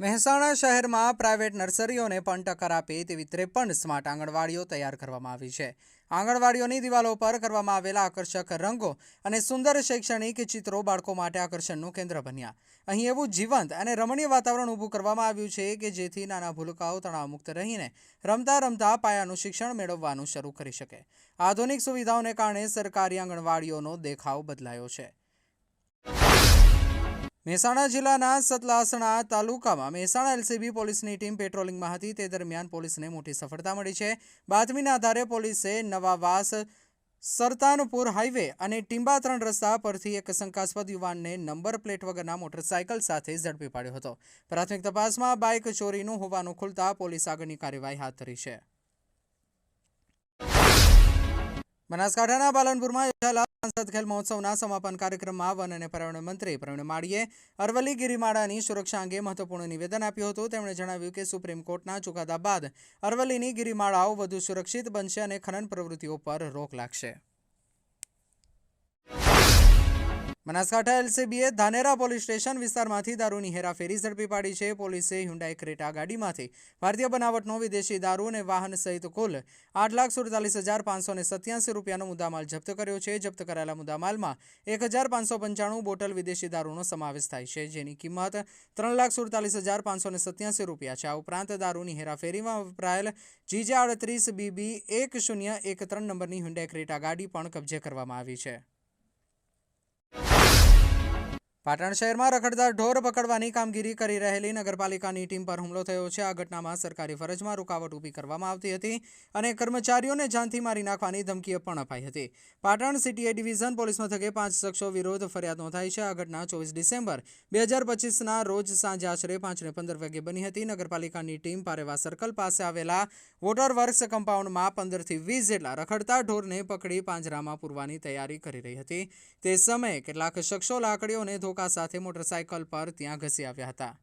મહેસાણા શહેરમાં પ્રાઇવેટ નર્સરીઓને પણ ટક્કર આપે તેવી 53 સ્માર્ટ આંગણવાડીઓ તૈયાર કરવામાં આવી છે। આંગણવાડીઓની દિવાલો પર કરવામાં આવેલા આકર્ષક રંગો અને સુંદર શૈક્ષણિક ચિત્રો બાળકો માટે આકર્ષણનું કેન્દ્ર બન્યા। અહીં એવું જીવંત અને રમણીય વાતાવરણ ઊભું કરવામાં આવ્યું છે કે જેથી નાના ભૂલકાઓ તણાવમુક્ત રહીને રમતા રમતા પાયાનું શિક્ષણ મેળવવાનું શરૂ કરી શકે। આધુનિક સુવિધાઓને કારણે સરકારી આંગણવાડીઓનો દેખાવ બદલાયો છે। મહેસાણા જિલ્લાના સતલાસણા તાલુકામાં મહેસાણા એલસીબી પોલીસની ટીમ પેટ્રોલિંગમાં હતી તે દરમિયાન પોલીસને મોટી સફળતા મળી છે। બાતમીના આધારે પોલીસે નવાવાસ સરતાનપુર હાઈવે અને ટીંબા 3 રસ્તા પરથી એક શંકાસ્પદ યુવાનને નંબર પ્લેટ વગરના મોટરસાયકલ સાથે ઝડપી પાડ્યો હતો। પ્રાથમિક તપાસમાં બાઇક ચોરીનું હોવાનું ખુલતા પોલીસ આગળની કાર્યવાહી હાથ ધરી છે। બનાસકાંઠાના પાલનપુરમાં યોજાયેલા સાંસદ ખેલ મહોત્સવના સમાપન કાર્યક્રમમાં વન અને પર્યાવરણ મંત્રી પ્રવીણ માળીએ અરવલ્લી ગિરિમાળાની સુરક્ષા અંગે મહત્વપૂર્ણ નિવેદન આપ્યું હતું। તેમણે જણાવ્યું કે સુપ્રીમ કોર્ટના ચુકાદા બાદ અરવલ્લીની ગિરિમાળાઓ વધુ સુરક્ષિત બનશે અને ખનન પ્રવૃત્તિઓ પર રોક લાગશે। બનાસકાંઠા એલસીબીએ ધાનેરા પોલીસ સ્ટેશન વિસ્તારમાંથી દારૂની હેરાફેરી ઝડપી પાડી છે। પોલીસે હ્યુન્ડાઈ ક્રેટા ગાડીમાંથી ભારતીય બનાવટનો વિદેશી દારૂ અને વાહન સહિત કુલ 8,47,587 રૂપિયાનો મુદ્દામાલ જપ્ત કર્યો છે। જપ્ત કરાયેલા મુદ્દામાલમાં 1,595 બોટલ વિદેશી દારૂનો સમાવેશ થાય છે, જેની કિંમત 3,47,587 રૂપિયા છે। આ ઉપરાંત દારૂની હેરાફેરીમાં વપરાયેલ GJ38BB 1013 નંબરની હ્યુન્ડાઈ ક્રેટા ગાડી પણ કબજે કરવામાં આવી છે। પાટણ શહેરમાં રખડતા ઢોર પકડવાની કામગીરી કરી રહેલી નગરપાલિકાની ટીમ પર હુમલો થયો છે। આ ઘટનામાં સરકારી ફરજમાં રૂકાવટ ઊભી કરવામાં આવતી હતી અને કર્મચારીઓને જાનથી મારી નાખવાની ધમકી પણ અપાઈ હતી। પાટણ સિટી એ ડિવિઝન પોલીસ મથકે 5 શખ્સો વિરુદ્ધ ફરિયાદ નોંધાઈ છે। આ ઘટના 24 ડિસેમ્બર 2025ના રોજ સાંજે આશરે 5:15 વાગ્યે બની હતી। નગરપાલિકાની ટીમ પારેવા સર્કલ પાસે આવેલા વોટર વર્ક્સ કમ્પાઉન્ડમાં 15થી 20 જેટલા રખડતા ઢોરને પકડી પાંજરામાં પૂરવાની તૈયારી કરી રહી હતી। તે સમયે કેટલાક શખ્સો લાકડીઓ અને ધોકા સાથે મોટરસાયકલ પર ત્યાં ઘસી આવ્યા હતા।